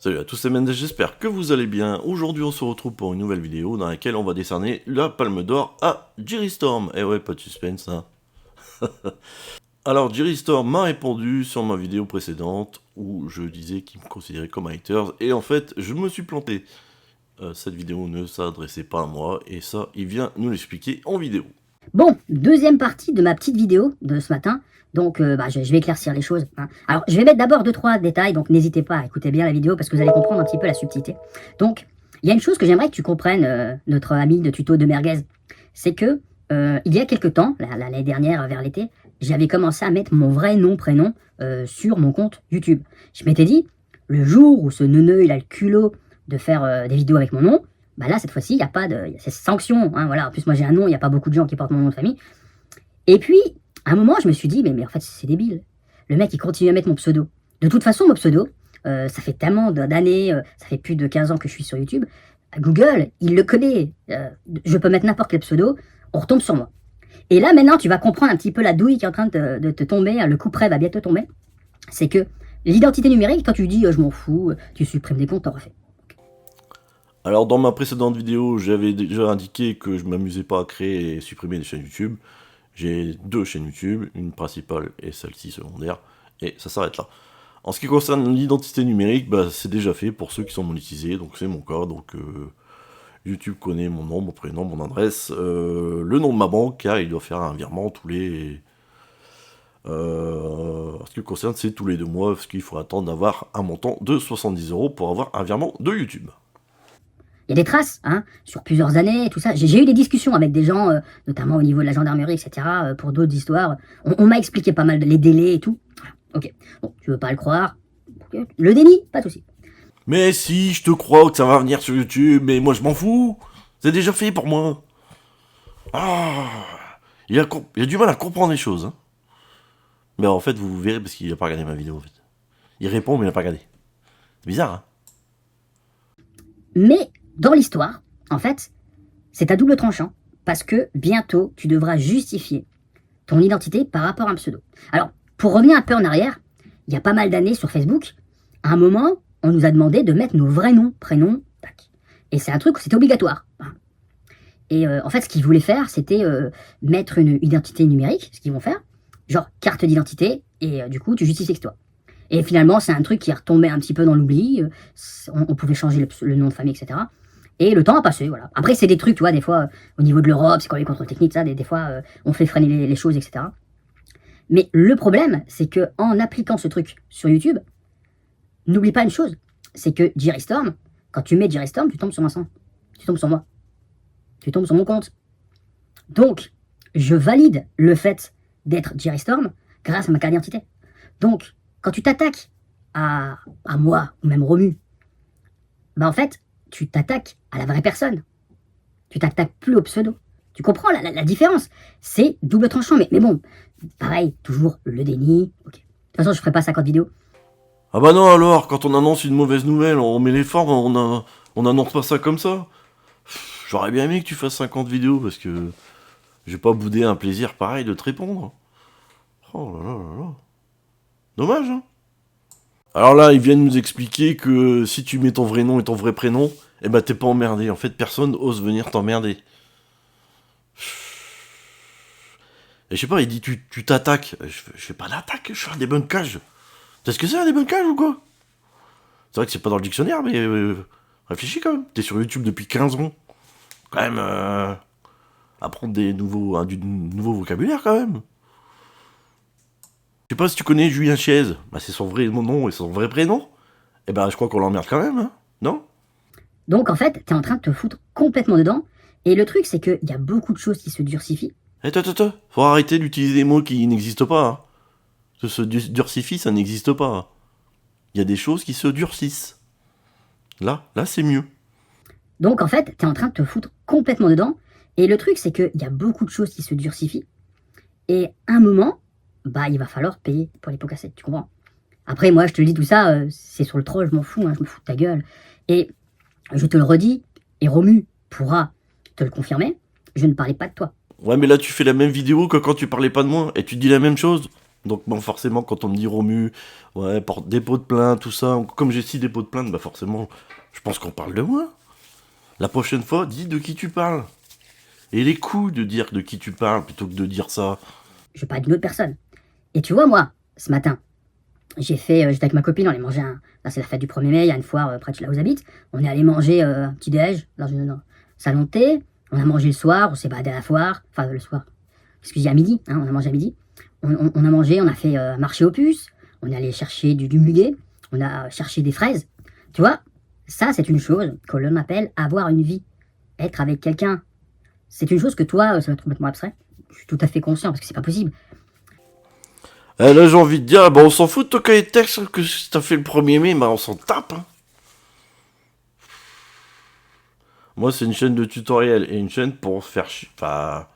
Salut à tous, c'est Mendes, j'espère que vous allez bien. Aujourd'hui on se retrouve pour une nouvelle vidéo dans laquelle on va décerner la Palme d'Or à Jerry Storm. Eh ouais, pas de suspense hein. Alors Jerry Storm m'a répondu sur ma vidéo précédente où je disais qu'il me considérait comme un hater et en fait je me suis planté. Cette vidéo ne s'adressait pas à moi et ça il vient nous l'expliquer en vidéo. Bon, deuxième partie de ma petite vidéo de ce matin. Donc, je vais éclaircir les choses, hein. Alors, je vais mettre d'abord 2-3 détails, donc n'hésitez pas à écouter bien la vidéo parce que vous allez comprendre un petit peu la subtilité. Donc, il y a une chose que j'aimerais que tu comprennes, notre ami de tuto de merguez. C'est que, il y a quelques temps, l'année dernière, vers l'été, j'avais commencé à mettre mon vrai nom, prénom sur mon compte YouTube. Je m'étais dit, le jour où ce neuneu, il a le culot de faire des vidéos avec mon nom, bah là, cette fois-ci, il n'y a pas de... C'est sanction, hein, voilà. En plus, moi, j'ai un nom, il n'y a pas beaucoup de gens qui portent mon nom de famille. Et puis, à un moment, je me suis dit, mais en fait, c'est débile. Le mec, il continue à mettre mon pseudo. De toute façon, mon pseudo, ça fait tellement d'années, ça fait plus de 15 ans que je suis sur YouTube. Google, il le connaît. Je peux mettre n'importe quel pseudo, on retombe sur moi. Et là, maintenant, tu vas comprendre un petit peu la douille qui est en train de te tomber, hein, le coup près va bientôt tomber. C'est que l'identité numérique, quand tu dis, je m'en fous, tu supprimes des comptes, t'en refais. Alors dans ma précédente vidéo j'avais déjà indiqué que je m'amusais pas à créer et supprimer des chaînes YouTube. J'ai deux chaînes YouTube, une principale et celle-ci secondaire, et ça s'arrête là. En ce qui concerne l'identité numérique, bah, c'est déjà fait pour ceux qui sont monétisés, donc c'est mon cas, donc YouTube connaît mon nom, mon prénom, mon adresse, le nom de ma banque, car il doit faire un virement tous les... en ce qui concerne, c'est tous les 2 mois, parce qu'il faut attendre d'avoir un montant de 70 € pour avoir un virement de YouTube. Il y a des traces, hein, sur plusieurs années, tout ça. J'ai eu des discussions avec des gens, notamment au niveau de la gendarmerie, etc., pour d'autres histoires. On m'a expliqué pas mal les délais et tout. Voilà. Ok, bon, tu veux pas le croire. Okay. Le déni, pas de souci. Mais si, je te crois que ça va venir sur YouTube, mais moi je m'en fous. C'est déjà fait pour moi. Ah, il a du mal à comprendre les choses. Hein. Mais en fait, vous verrez parce qu'il a pas regardé ma vidéo en fait. Il répond mais il a pas regardé. C'est bizarre, hein. Mais dans l'histoire, en fait, c'est à double tranchant, parce que bientôt, tu devras justifier ton identité par rapport à un pseudo. Alors, pour revenir un peu en arrière, il y a pas mal d'années sur Facebook, à un moment, on nous a demandé de mettre nos vrais noms, prénoms, tac. Et c'est un truc, c'était obligatoire. Et en fait, ce qu'ils voulaient faire, c'était mettre une identité numérique, ce qu'ils vont faire, genre carte d'identité, et du coup, tu justifies que c'est toi. Et finalement, c'est un truc qui est retombé un petit peu dans l'oubli, on pouvait changer le nom de famille, etc. Et le temps a passé, voilà. Après, c'est des trucs, tu vois, des fois, au niveau de l'Europe, c'est quand les contrôles techniques, ça, des fois, on fait freiner les choses, etc. Mais le problème, c'est que en appliquant ce truc sur YouTube, n'oublie pas une chose, c'est que Jerry Storm, quand tu mets Jerry Storm, tu tombes sur moi. Tu tombes sur moi. Tu tombes sur mon compte. Donc, je valide le fait d'être Jerry Storm grâce à ma carte d'identité. Donc, quand tu t'attaques à moi, ou même Romu, bah en fait, tu t'attaques à la vraie personne. Tu t'attaques plus au pseudo. Tu comprends la différence? C'est double tranchant, mais bon, pareil, toujours le déni. Ok. De toute façon, je ferai pas 50 vidéos. Ah bah non alors, quand on annonce une mauvaise nouvelle, on met les formes, on annonce pas ça comme ça. J'aurais bien aimé que tu fasses 50 vidéos parce que j'ai pas boudé un plaisir pareil de te répondre. Oh là là là là. Dommage, hein. Alors là, ils viennent nous expliquer que si tu mets ton vrai nom et ton vrai prénom, eh ben t'es pas emmerdé. En fait, personne ose venir t'emmerder. Et je sais pas, il dit tu t'attaques. Je fais pas d'attaque, je fais un débunkage. Tu sais ce que c'est un débunkage ou quoi? C'est vrai que c'est pas dans le dictionnaire, mais réfléchis quand même. T'es sur YouTube depuis 15 ans. Quand même, apprendre du nouveau vocabulaire quand même. Je sais pas si tu connais Julien Chiez. Bah, c'est son vrai nom et son vrai prénom. Eh ben, je crois qu'on l'emmerde quand même, hein. Non? Donc en fait, t'es en train de te foutre complètement dedans. Et le truc, c'est qu'il y a beaucoup de choses qui se durcifient. Attends. Faut arrêter d'utiliser des mots qui n'existent pas, hein. Se durcifie, ça n'existe pas. Hein. Il y a des choses qui se durcissent. Là, c'est mieux. Donc en fait, t'es en train de te foutre complètement dedans. Et le truc, c'est qu'il y a beaucoup de choses qui se durcifient. Et à un moment, bah il va falloir payer pour les pots cassés, tu comprends? Après, moi, je te le dis tout ça, c'est sur le troll, je m'en fous, hein, je me fous de ta gueule. Et je te le redis, et Romu pourra te le confirmer, je ne parlais pas de toi. Ouais, mais là, tu fais la même vidéo que quand tu parlais pas de moi, et tu dis la même chose. Donc bon, forcément, quand on me dit Romu, ouais, porte dépôt de plainte, tout ça, comme j'ai 6 dépôts de plainte, bah forcément, je pense qu'on parle de moi. La prochaine fois, dis de qui tu parles. Et les coups de dire de qui tu parles plutôt que de dire ça. Je parle d'une autre personne. Et tu vois, moi, ce matin, j'étais avec ma copine, on allait manger là, c'est la fête du 1er mai, il y a une foire près de là où j'habite. On est allé manger un petit déj dans un salon de thé. On a mangé le soir, on s'est baladé à la foire. Enfin, le soir. Excusez, à midi, hein, on a mangé à midi. On a mangé, on a fait marché aux puces. On est allé chercher du muguet. On a cherché des fraises. Tu vois, ça, c'est une chose que l'on appelle avoir une vie. Être avec quelqu'un. C'est une chose que toi, ça va être complètement abstrait. Je suis tout à fait conscient parce que c'est pas possible. Là, j'ai envie de dire, bah, on s'en fout de ton cahier de texte que t'as fait le 1er mai, bah, on s'en tape. Hein. Moi, c'est une chaîne de tutoriel et une chaîne pour faire enfin,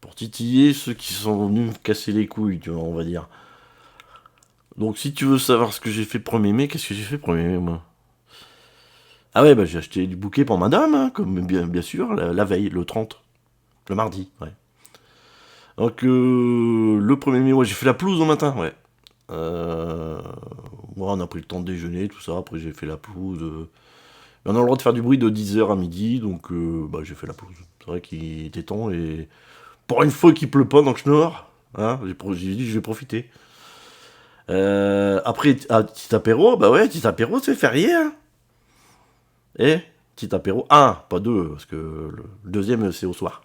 pour titiller ceux qui sont venus me casser les couilles, tu vois, on va dire. Donc, si tu veux savoir ce que j'ai fait le 1er mai, qu'est-ce que j'ai fait le 1er mai, moi? Ah ouais, bah, j'ai acheté du bouquet pour madame, hein, comme bien sûr, la veille, le 30. Le mardi, ouais. Donc, le 1er mai, ouais, j'ai fait la pelouse au matin, ouais. Moi, on a pris le temps de déjeuner, tout ça. Après, j'ai fait la pelouse. On a le droit de faire du bruit de 10h à midi, donc bah, j'ai fait la pelouse. C'est vrai qu'il était temps, et pour une fois qu'il pleut pas dans le Schnorr, hein, j'ai dit je vais profiter. Après, petit apéro, bah ouais, petit apéro, c'est férié, hein. Et petit apéro, pas 2, parce que le deuxième, c'est au soir.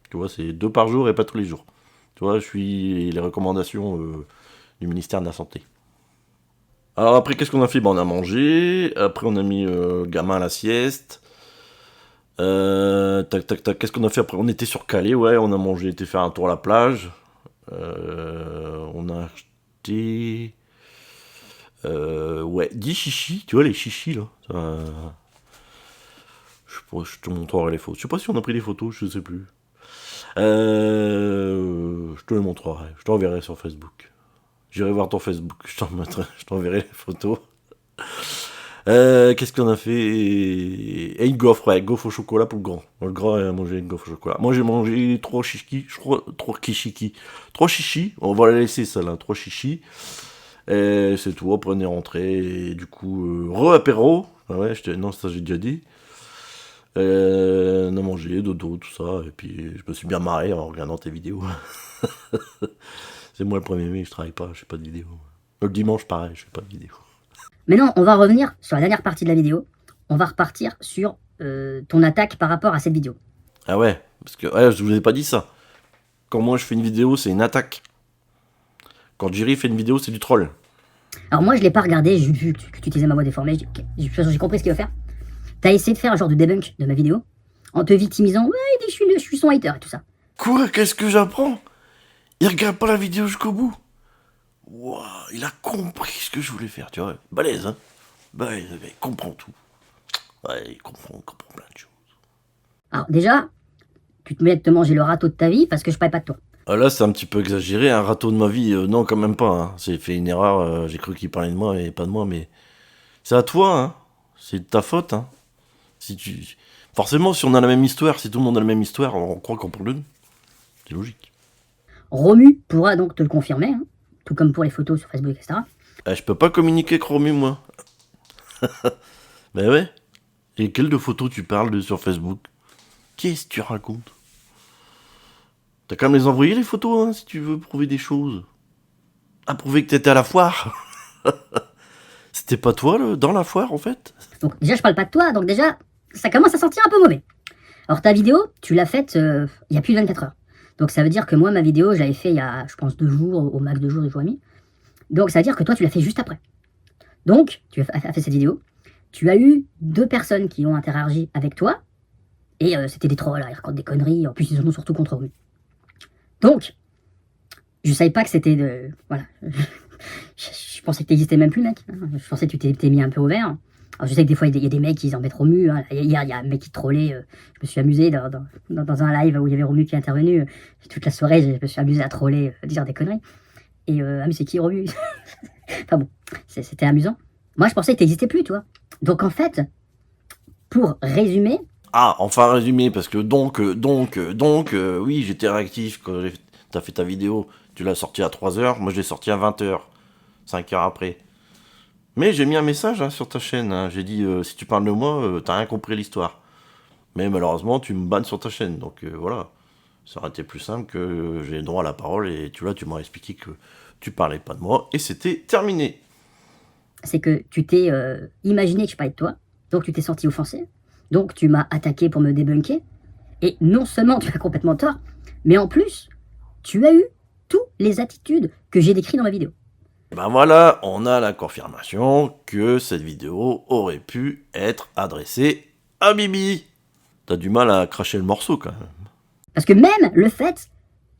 Tu vois, c'est 2 par jour et pas tous les jours. Tu vois, je suis les recommandations du ministère de la Santé. Alors après, qu'est-ce qu'on a fait? On a mangé, après on a mis gamin à la sieste. Tac, tac, tac, qu'est-ce qu'on a fait après? On était sur Calais, ouais, on a mangé, été faire un tour à la plage. On a acheté... ouais, 10 chichis, tu vois les chichis là. Je te montrerai les photos. Je sais pas si on a pris des photos, je sais plus. Je te les montrerai, je t'enverrai sur Facebook. J'irai voir ton Facebook, je t'enverrai les photos. Qu'est-ce qu'on a fait? Et une gaufre, ouais, gaufre au chocolat pour le grand. Le grand a mangé une gaufre au chocolat. Moi j'ai mangé 3 chichis, je crois, 3 kishiki. 3 chichis, on va la laisser celle-là, 3 chichis. Et c'est tout, après on est rentré, et du coup, re-apéro. Ah ouais, non, ça j'ai déjà dit. On a mangé, dodo, tout ça, et puis je me suis bien marré en regardant tes vidéos. C'est moi le 1er mai, je travaille pas, je fais pas de vidéo. Le dimanche, pareil, je fais pas de vidéo. Maintenant, on va revenir sur la dernière partie de la vidéo. On va repartir sur ton attaque par rapport à cette vidéo. Ah ouais, parce que ouais, je vous ai pas dit ça. Quand moi je fais une vidéo, c'est une attaque. Quand Jerry fait une vidéo, c'est du troll. Alors moi, je l'ai pas regardé, j'ai vu que tu utilisais ma voix déformée. De toute façon, j'ai compris ce qu'il va faire. T'as essayé de faire un genre de debunk de ma vidéo en te victimisant. Ouais, il dit que je suis son hater et tout ça. Quoi? Qu'est-ce que j'apprends? Il regarde pas la vidéo jusqu'au bout. Wow, il a compris ce que je voulais faire, tu vois. Balèze, hein. Balèze, il comprend tout. Ouais, il comprend plein de choses. Alors déjà, tu te mets de te manger le râteau de ta vie parce que je parle pas de toi. Ah là, c'est un petit peu exagéré, un râteau de ma vie. Non, quand même pas. Hein. J'ai fait une erreur, j'ai cru qu'il parlait de moi et pas de moi, mais c'est à toi, hein. C'est de ta faute, hein. Si tu... Forcément, si on a la même histoire, si tout le monde a la même histoire, on croit qu'on parle de nous. C'est logique. Romu pourra donc te le confirmer, hein, tout comme pour les photos sur Facebook, etc. Je peux pas communiquer avec Romu, moi. Ben ouais. Et quelle de photos tu parles sur Facebook? Qu'est-ce que tu racontes? T'as qu'à me les envoyer les photos, hein, si tu veux prouver des choses. À prouver que t'étais à la foire. C'était pas toi, dans la foire, en fait? Donc déjà, je parle pas de toi, donc déjà, ça commence à sentir un peu mauvais. Alors ta vidéo, tu l'as faite il y a plus de 24 heures. Donc ça veut dire que moi, ma vidéo, je l'avais fait il y a, je pense, 2 jours, au max 2 jours, 2 jours et demi. Donc ça veut dire que toi, tu l'as fait juste après. Donc, tu as fait cette vidéo, tu as eu 2 personnes qui ont interagi avec toi, et c'était des trolls, ils racontent des conneries, en plus ils en ont surtout contre eux. Donc, je savais pas que c'était de... Voilà. Je pensais que t'existais même plus, mec. Je pensais que tu t'es mis un peu au vert. Alors je sais que des fois, il y a des mecs qui embêtent Romu. Hein. Hier, il y a un mec qui trollait. Je me suis amusé dans un live où il y avait Romu qui est intervenu. Toute la soirée, je me suis amusé à troller, à dire des conneries. Et mais c'est qui Romu? Enfin bon, c'était amusant. Moi, je pensais que t'existais plus, tu vois. Donc en fait, pour résumer... Ah, enfin résumé, parce que donc, oui, j'étais réactif quand t'as fait ta vidéo. Tu l'as sorti à 3h, moi je l'ai sorti à 20h, 5 heures après. Mais j'ai mis un message hein, sur ta chaîne, hein. J'ai dit si tu parles de moi, t'as rien compris à l'histoire. Mais malheureusement, tu me bannes sur ta chaîne, donc voilà. Ça aurait été plus simple que j'ai le droit à la parole et tu vois, tu m'as expliqué que tu parlais pas de moi et c'était terminé. C'est que tu t'es imaginé que je parlais de toi, donc tu t'es senti offensé, donc tu m'as attaqué pour me débunker, et non seulement tu as complètement tort, mais en plus, tu as eu toutes les attitudes que j'ai décrites dans ma vidéo. Ben voilà, on a la confirmation que cette vidéo aurait pu être adressée à Bibi. T'as du mal à cracher le morceau quand même. Parce que même le fait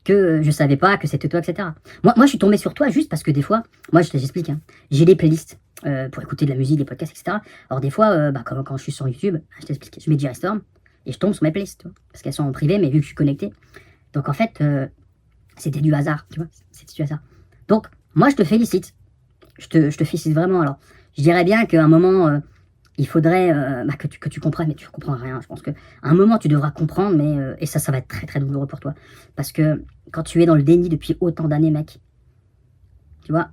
que je savais pas que c'était toi, etc. Moi, je suis tombé sur toi juste parce que des fois, moi, je t'explique, hein, j'ai des playlists pour écouter de la musique, des podcasts, etc. Alors des fois, comme quand je suis sur YouTube, je t'explique, je mets Jerry Storm et je tombe sur mes playlists, tu vois, parce qu'elles sont en privé, mais vu que je suis connecté. Donc en fait, c'était du hasard, tu vois, c'était du hasard. Donc, moi, je te félicite. Je te félicite vraiment. Alors, je dirais bien qu'à un moment, il faudrait que tu comprennes, mais tu ne comprends rien. Je pense qu'à un moment, tu devras comprendre, mais et ça va être très très douloureux pour toi. Parce que quand tu es dans le déni depuis autant d'années, mec, tu vois,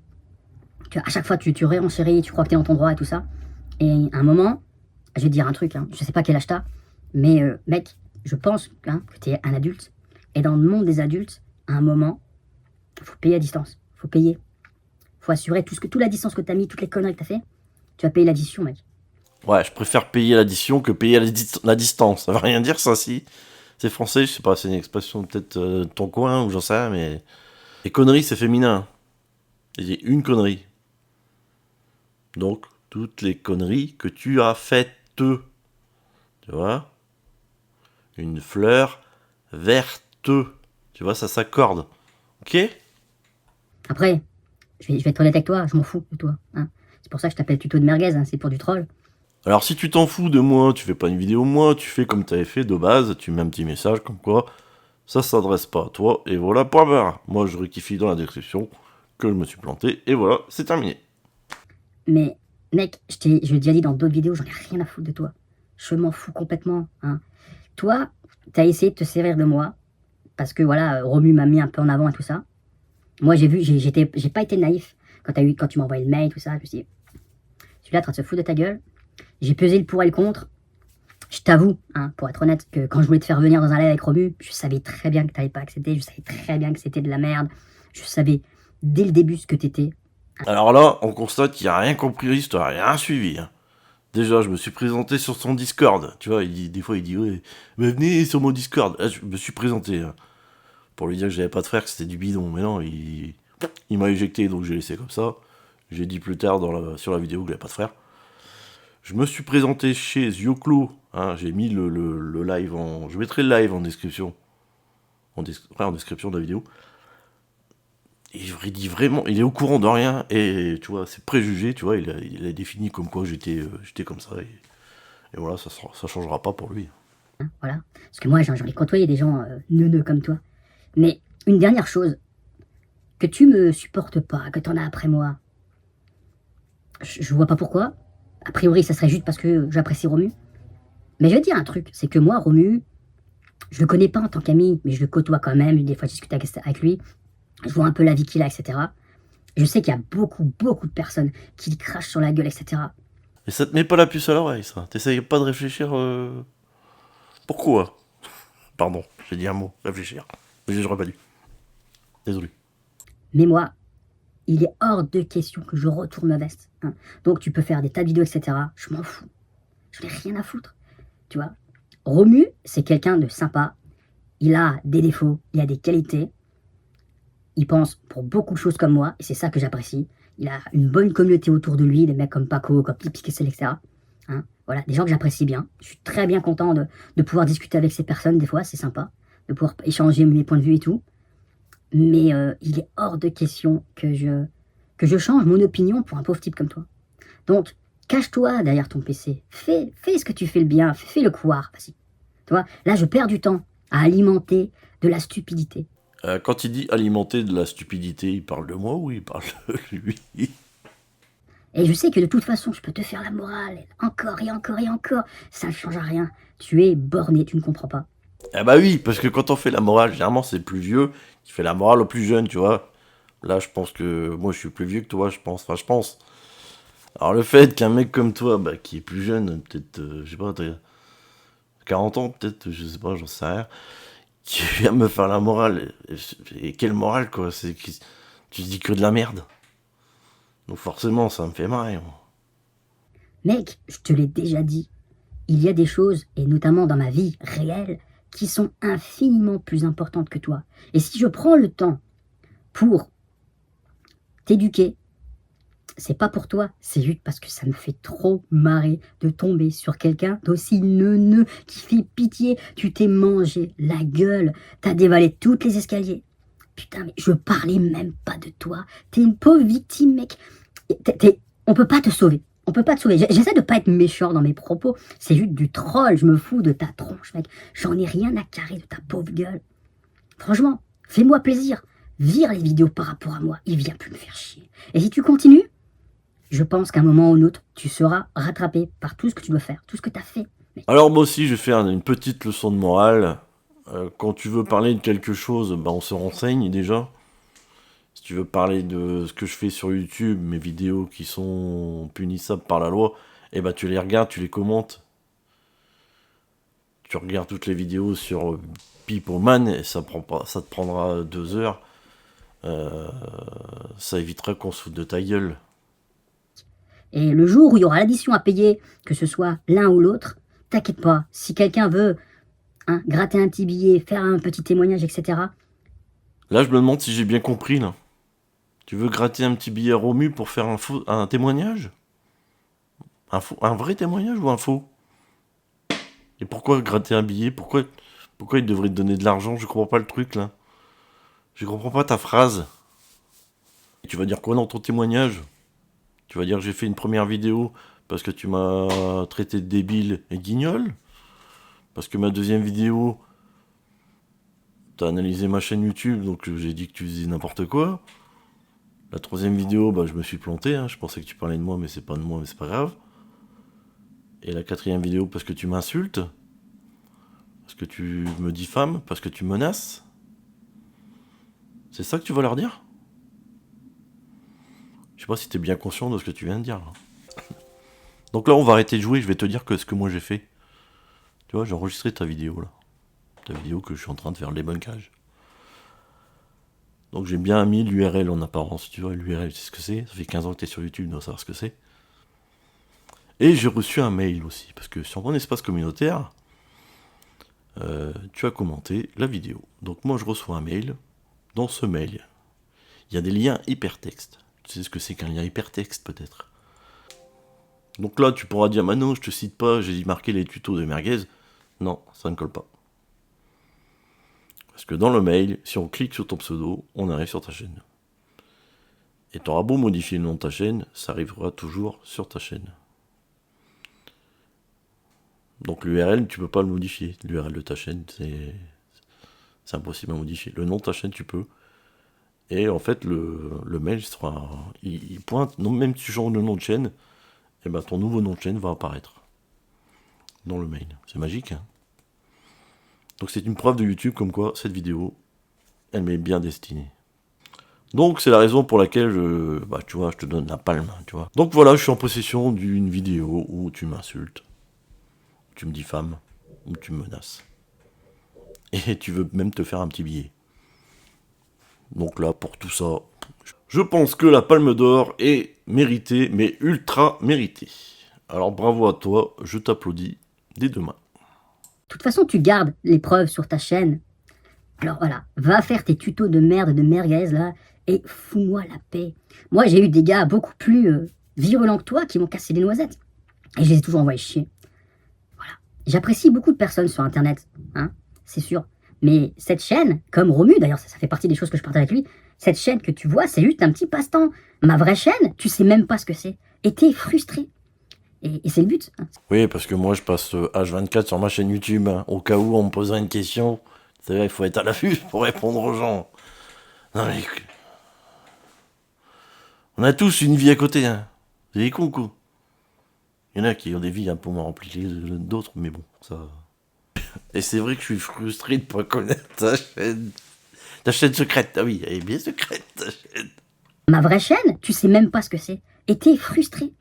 à chaque fois, tu réenchéris, tu crois que tu es dans ton droit et tout ça. Et à un moment, je vais te dire un truc, hein, je sais pas quel âge t'as, mais mec, je pense hein, que tu es un adulte. Et dans le monde des adultes, à un moment, il faut payer à distance. Il faut payer. Il faut assurer toute la distance que tu as mis, toutes les conneries que tu as fait. Tu vas payer l'addition, mec. Ouais, je préfère payer l'addition que payer la distance. Ça veut rien dire ça, si. C'est français, je sais pas, c'est une expression peut-être de ton coin ou j'en sais rien, mais... Les conneries, c'est féminin. Il y a une connerie. Donc, toutes les conneries que tu as faites. Tu vois? Une fleur verte. Tu vois, ça s'accorde. Ok? Après, je vais être honnête avec toi, je m'en fous de toi. Hein. C'est pour ça que je t'appelle tuto de merguez, hein, c'est pour du troll. Alors si tu t'en fous de moi, tu fais pas une vidéo moi, tu fais comme t'avais fait de base, tu mets un petit message comme quoi ça s'adresse pas à toi, et voilà, point barre. Moi je rectifie dans la description que je me suis planté, et voilà, c'est terminé. Mais, mec, je l'ai déjà dit dans d'autres vidéos, j'en ai rien à foutre de toi. Je m'en fous complètement. Hein. Toi, t'as essayé de te servir de moi, parce que voilà, Romu m'a mis un peu en avant et tout ça. Moi, j'ai pas été naïf quand tu m'as envoyé le mail, tout ça. Je me suis dit, celui-là en train de se foutre de ta gueule. J'ai pesé le pour et le contre. Je t'avoue, hein, pour être honnête, que quand je voulais te faire venir dans un live avec Romu, je savais très bien que t'avais pas accepté, je savais très bien que c'était de la merde. Je savais dès le début ce que t'étais. Alors là, on constate qu'il a rien compris à l'histoire, il a rien suivi. Hein. Déjà, je me suis présenté sur son Discord, tu vois, des fois il dit ouais, mais venez sur mon Discord. Là, je me suis présenté hein, pour lui dire que j'avais pas de frère, que c'était du bidon, mais non, il m'a éjecté, donc j'ai laissé comme ça. J'ai dit plus tard sur la vidéo que j'avais pas de frère. Je me suis présenté chez Zioclo, hein, j'ai mis le live en... Je mettrai le live en description. En description de la vidéo. Et il dit vraiment, il est au courant de rien, et tu vois, c'est préjugé, tu vois, il a défini comme quoi j'étais comme ça, et voilà, ça changera pas pour lui. Hein, voilà. Parce que moi, j'en ai côtoyé des gens neuneux comme toi. Mais une dernière chose, que tu me supportes pas, que t'en as après moi, je vois pas pourquoi. A priori, ça serait juste parce que j'apprécie Romu. Mais je vais te dire un truc, c'est que moi, Romu, je le connais pas en tant qu'ami, mais je le côtoie quand même. Des fois, je discute avec lui. Je vois un peu la vie qu'il a, etc. Je sais qu'il y a beaucoup, beaucoup de personnes qui lui crachent sur la gueule, etc. Et ça te met pas la puce à l'oreille, ça. T'essayes pas de réfléchir... Pourquoi? Pardon, j'ai dit un mot, réfléchir. Mais j'aurais pas dû. Désolé. Mais moi, il est hors de question que je retourne ma veste. Hein. Donc tu peux faire des tas de vidéos, etc. Je m'en fous. Je n'ai rien à foutre. Tu vois, Romu, c'est quelqu'un de sympa. Il a des défauts, il a des qualités. Il pense pour beaucoup de choses comme moi, et c'est ça que j'apprécie. Il a une bonne communauté autour de lui, des mecs comme Paco, comme Pipikessel, etc. Hein, voilà, des gens que j'apprécie bien. Je suis très bien content de pouvoir discuter avec ces personnes, des fois, c'est sympa. De pouvoir échanger mes points de vue et tout. Mais il est hors de question que je change mon opinion pour un pauvre type comme toi. Donc, cache-toi derrière ton PC. Fais ce que tu fais le bien. Fais le couard, vas-y. Tu vois, là, je perds du temps à alimenter de la stupidité. Quand il dit alimenter de la stupidité, il parle de moi ou il parle de lui? Et je sais que de toute façon, je peux te faire la morale, encore et encore et encore. Ça ne change rien. Tu es borné, tu ne comprends pas. Ah bah oui, parce que quand on fait la morale, généralement c'est le plus vieux qui fait la morale au plus jeune, tu vois. Là, je pense que moi, je suis plus vieux que toi, je pense. Enfin, je pense. Alors, le fait qu'un mec comme toi, bah, qui est plus jeune, peut-être, je sais pas, t'as 40 ans, peut-être, je sais pas, j'en sais rien, qui vient me faire la morale. Et quelle morale, quoi? Tu dis que de la merde. Donc, forcément, ça me fait marrer, moi. Mec, je te l'ai déjà dit, il y a des choses, et notamment dans ma vie réelle, qui sont infiniment plus importantes que toi. Et si je prends le temps pour t'éduquer, c'est pas pour toi, c'est juste parce que ça me fait trop marrer de tomber sur quelqu'un d'aussi neuneux qui fait pitié. Tu t'es mangé la gueule, t'as dévalé toutes les escaliers. Putain, mais je parlais même pas de toi. T'es une pauvre victime, mec. On peut pas te sauver. On peut pas te sauver. J'essaie de pas être méchant dans mes propos. C'est juste du troll. Je me fous de ta tronche, mec. J'en ai rien à carrer de ta pauvre gueule. Franchement, fais-moi plaisir. Vire les vidéos par rapport à moi. Il vient plus me faire chier. Et si tu continues, je pense qu'à un moment ou un autre, tu seras rattrapé par tout ce que tu dois faire, tout ce que tu as fait. Mais Alors, moi aussi, je vais faire une petite leçon de morale. Quand tu veux parler de quelque chose, bah, on se renseigne déjà. Si tu veux parler de ce que je fais sur YouTube, mes vidéos qui sont punissables par la loi, eh ben tu les regardes, tu les commentes. Tu regardes toutes les vidéos sur Peopleman et ça te prendra 2 heures. Euh, Ça évitera qu'on se foute de ta gueule. et le jour où il y aura l'addition à payer, que ce soit l'un ou l'autre, t'inquiète pas. Si quelqu'un veut gratter un petit billet, faire un petit témoignage, etc. Là, je me demande si j'ai bien compris, là. Tu veux gratter un petit billet Romu pour faire un témoignage? Un vrai témoignage ou un faux? Et pourquoi gratter un billet? Pourquoi il devrait te donner de l'argent? Je comprends pas le truc, là. Je comprends pas ta phrase. Tu vas dire quoi dans ton témoignage? Tu vas dire que j'ai fait une première vidéo parce que tu m'as traité de débile et guignol? Parce que ma deuxième vidéo, t'as analysé ma chaîne YouTube, donc j'ai dit que tu faisais n'importe quoi. La troisième vidéo, bah je me suis planté, hein. Je pensais que tu parlais de moi, mais c'est pas de moi, mais c'est pas grave. Et la quatrième vidéo, parce que tu m'insultes, parce que tu me diffames, parce que tu menaces. C'est ça que tu vas leur dire? Je sais pas si t'es bien conscient de ce que tu viens de dire, là. Donc là, on va arrêter de jouer, je vais te dire que ce que moi j'ai fait. Tu vois, j'ai enregistré ta vidéo, là. Ta vidéo que je suis en train de faire le débunkage. Donc j'ai bien mis l'URL en apparence, tu vois, l'URL, tu sais ce que c'est. Ça fait 15 ans que t'es sur YouTube, tu dois savoir ce que c'est. Et j'ai reçu un mail aussi, parce que sur mon espace communautaire, tu as commenté la vidéo. Donc moi je reçois un mail. Dans ce mail, il y a des liens hypertextes. Tu sais ce que c'est qu'un lien hypertexte peut-être? Donc là tu pourras dire, bah non, je te cite pas, j'ai marqué les tutos de merguez. Non, ça ne colle pas. Parce que dans le mail, si on clique sur ton pseudo, on arrive sur ta chaîne. Et t'auras beau modifier le nom de ta chaîne, ça arrivera toujours sur ta chaîne. Donc l'URL, tu peux pas le modifier. L'URL de ta chaîne, c'est impossible à modifier. Le nom de ta chaîne, tu peux. Et en fait, le mail sera. Il pointe, non, même si tu changes le nom de chaîne, et ben ton nouveau nom de chaîne va apparaître dans le mail. C'est magique, hein. Donc c'est une preuve de YouTube comme quoi cette vidéo, elle m'est bien destinée. Donc c'est la raison pour laquelle tu vois, je te donne la palme, tu vois. Donc voilà, je suis en possession d'une vidéo où tu m'insultes, tu me diffames, ou tu me menaces. Et tu veux même te faire un petit billet. Donc là, pour tout ça, je pense que la Palme d'Or est méritée, mais ultra méritée. Alors bravo à toi, je t'applaudis des deux mains. De toute façon, tu gardes les preuves sur ta chaîne. Alors voilà, va faire tes tutos de merde, de merguez là, et fous-moi la paix. Moi, j'ai eu des gars beaucoup plus virulents que toi qui m'ont cassé des noisettes. Et je les ai toujours envoyés chier. Voilà. J'apprécie beaucoup de personnes sur Internet, hein, c'est sûr. Mais cette chaîne, comme Romu, d'ailleurs, ça fait partie des choses que je partage avec lui, cette chaîne que tu vois, c'est juste un petit passe-temps. Ma vraie chaîne, tu sais même pas ce que c'est. Et t'es frustré. Et c'est le but, hein. Oui, parce que moi je passe H24 sur ma chaîne YouTube, hein, au cas où on me poserait une question. C'est vrai, il faut être à l'affût pour répondre aux gens. Non mais... On a tous une vie à côté, hein. C'est des cons, quoi. Il y en a qui ont des vies un peu moins remplies que d'autres, mais bon, ça... Et c'est vrai que je suis frustré de pas connaître ta chaîne. Ta chaîne secrète, ah oui, elle est bien secrète, ta chaîne. Ma vraie chaîne, tu sais même pas ce que c'est. Et t'es frustré.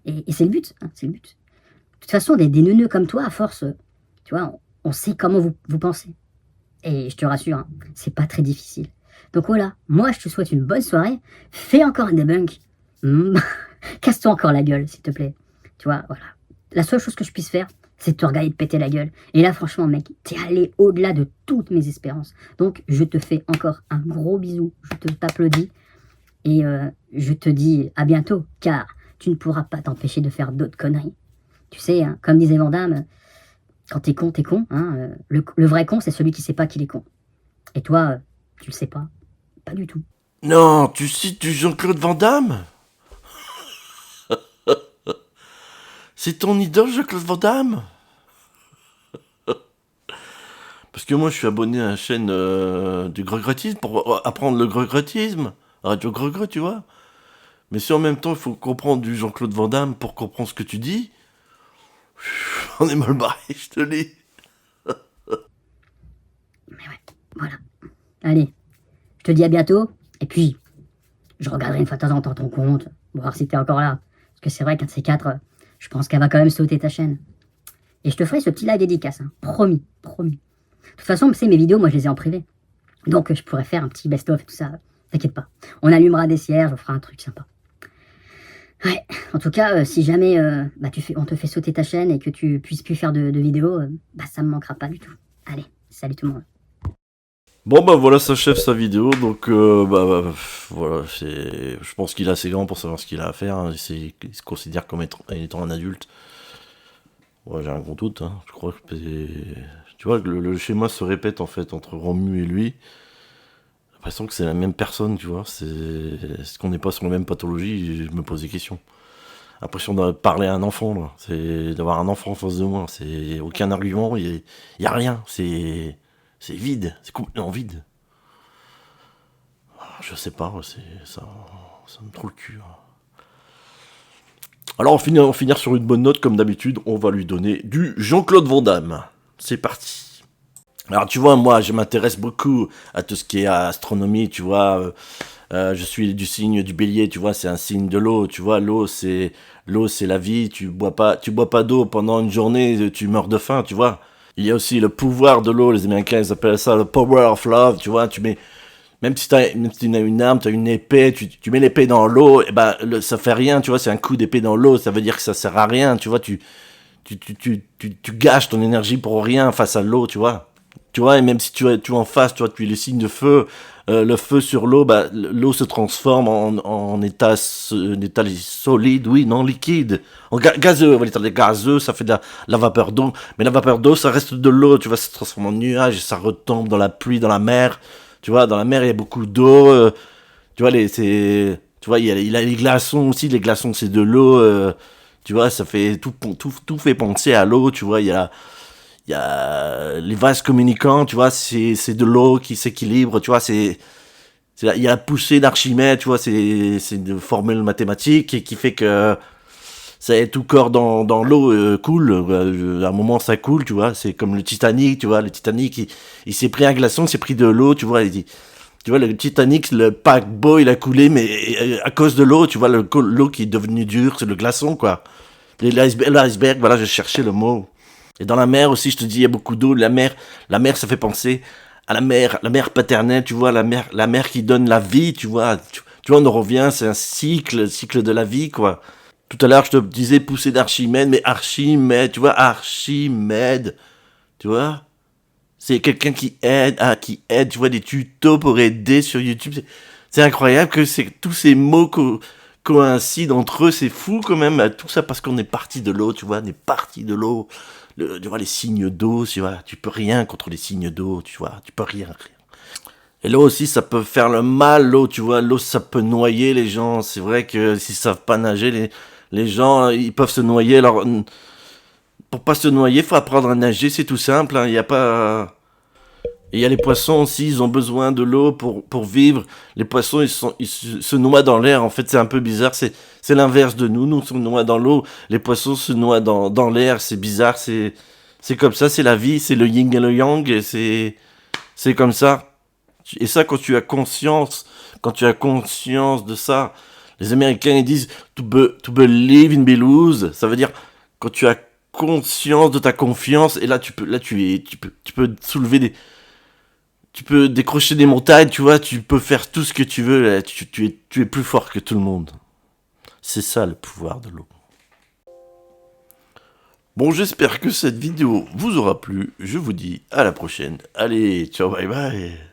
Et c'est le but, hein, c'est le but. De toute façon, des neuneux comme toi, à force, tu vois, on sait comment vous pensez. Et je te rassure, hein, c'est pas très difficile. Donc voilà, moi je te souhaite une bonne soirée. Fais encore un debunk. Casse-toi encore la gueule, s'il te plaît. Tu vois, voilà. La seule chose que je puisse faire, c'est de te regarder te péter la gueule. Et là, franchement, mec, t'es allé au-delà de toutes mes espérances. Donc, je te fais encore un gros bisou. Je t'applaudis. Et je te dis à bientôt, car tu ne pourras pas t'empêcher de faire d'autres conneries. Tu sais, hein, comme disait Van Damme, quand t'es con, t'es con. Hein, le vrai con, c'est celui qui sait pas qu'il est con. Et toi, tu le sais pas. Pas du tout. Non, tu cites du Jean-Claude Van Damme? C'est ton idole, Jean-Claude Van Damme? Parce que moi, je suis abonné à la chaîne du Grogretisme pour apprendre le Grogretisme. Radio Grogre, tu vois. Mais si en même temps, il faut comprendre du Jean-Claude Van Damme pour comprendre ce que tu dis, on est mal barré, je te l'ai. Mais ouais, voilà. Allez, je te dis à bientôt. Et puis, je regarderai une fois de temps en temps ton compte, voir si t'es encore là. Parce que c'est vrai qu'un de ces quatre, je pense qu'elle va quand même sauter ta chaîne. Et je te ferai ce petit live dédicace, hein. Promis, promis. De toute façon, tu sais, mes vidéos, moi, je les ai en privé. Donc, je pourrais faire un petit best-of et tout ça. T'inquiète pas. On allumera des cierges, on fera un truc sympa. Ouais, en tout cas, si jamais on te fait sauter ta chaîne et que tu puisses plus faire de vidéos, ça me manquera pas du tout. Allez, salut tout le monde. Bon bah voilà, s'achève sa vidéo, donc voilà, je pense qu'il est assez grand pour savoir ce qu'il a à faire, hein. Il se considère comme étant un adulte. Ouais, j'ai un gros doute, hein. Je crois que tu vois, le schéma se répète en fait entre Romu et lui. J'ai l'impression que c'est la même personne, tu vois. Est-ce qu'on n'est pas sur la même pathologie? Je me pose des questions. L'impression de parler à un enfant, là. C'est d'avoir un enfant en face de moi. C'est aucun argument, il y a rien. C'est vide, c'est complètement vide. Je sais pas, ça me trouve le cul, hein. Alors on va finir sur une bonne note comme d'habitude. On va lui donner du Jean-Claude Van Damme. C'est parti. Alors tu vois, moi je m'intéresse beaucoup à tout ce qui est astronomie, tu vois. Je suis du signe du Bélier, tu vois, c'est un signe de l'eau, tu vois. L'eau c'est la vie. Tu bois pas d'eau pendant une journée, tu meurs de faim, tu vois. Il y a aussi le pouvoir de l'eau. Les Américains ils appellent ça le power of love, tu vois. Même si tu as une arme, tu as une épée, tu mets l'épée dans l'eau, et ça fait rien, tu vois, c'est un coup d'épée dans l'eau, ça veut dire que ça sert à rien, tu vois, tu gâches ton énergie pour rien face à l'eau, tu vois. Tu vois, et même si tu es en face, tu vois, tu es le signe de feu, le feu sur l'eau, l'eau se transforme en état solide, oui, non, liquide, en gazeux, on va dire, gazeux, ça fait de la vapeur d'eau, mais la vapeur d'eau, ça reste de l'eau, tu vois, ça se transforme en nuage, et ça retombe dans la pluie, dans la mer. Tu vois, dans la mer, il y a beaucoup d'eau. Tu vois, tu vois, il a les glaçons aussi. Les glaçons, c'est de l'eau. Tu vois, ça fait tout fait penser à l'eau. Tu vois, il y a les vases communicants. Tu vois, c'est de l'eau qui s'équilibre. Tu vois, il y a la poussée d'Archimède. Tu vois, c'est une formule mathématique qui fait que tout corps dans l'eau coule. À un moment, ça coule, tu vois. C'est comme le Titanic, tu vois. Le Titanic, il s'est pris un glaçon, il s'est pris de l'eau, tu vois. Tu vois, le Titanic, le paquebot, il a coulé, mais à cause de l'eau, tu vois, l'eau qui est devenue dure, c'est le glaçon, quoi. L'iceberg, voilà, je cherchais le mot. Et dans la mer aussi, je te dis, il y a beaucoup d'eau. La mer, ça fait penser à la mer paternelle, tu vois, la mer qui donne la vie, tu vois. Tu vois, on en revient, c'est un cycle de la vie, quoi. Tout à l'heure, je te disais poussée d'Archimède, mais Archimède, tu vois, Archimède, tu vois, c'est quelqu'un qui aide, tu vois, des tutos pour aider sur YouTube. C'est incroyable que tous ces mots coïncident entre eux, c'est fou quand même, tout ça parce qu'on est parti de l'eau, tu vois, on est parti de l'eau. Tu vois, les signes d'eau, tu vois, tu peux rien contre les signes d'eau, tu vois, tu peux rien. Et l'eau aussi, ça peut faire le mal, l'eau, tu vois, l'eau, ça peut noyer les gens. C'est vrai que s'ils savent pas nager, les gens, ils peuvent se noyer. Alors, pour pas se noyer, faut apprendre à nager, c'est tout simple, hein. Il y a pas... Et il y a les poissons aussi, ils ont besoin de l'eau pour vivre. Les poissons, ils se noient dans l'air. En fait, c'est un peu bizarre. C'est l'inverse de nous. Nous, on se noie dans l'eau. Les poissons se noient dans l'air. C'est bizarre. C'est comme ça. C'est la vie. C'est le yin et le yang. Et c'est comme ça. Et ça, quand tu as conscience de ça, les Américains ils disent to believe in Belouse, ça veut dire quand tu as conscience de ta confiance, et là tu peux soulever tu peux décrocher des montagnes, tu vois, tu peux faire tout ce que tu veux, là, tu es plus fort que tout le monde. C'est ça le pouvoir de l'eau. Bon, j'espère que cette vidéo vous aura plu. Je vous dis à la prochaine. Allez, ciao, bye bye.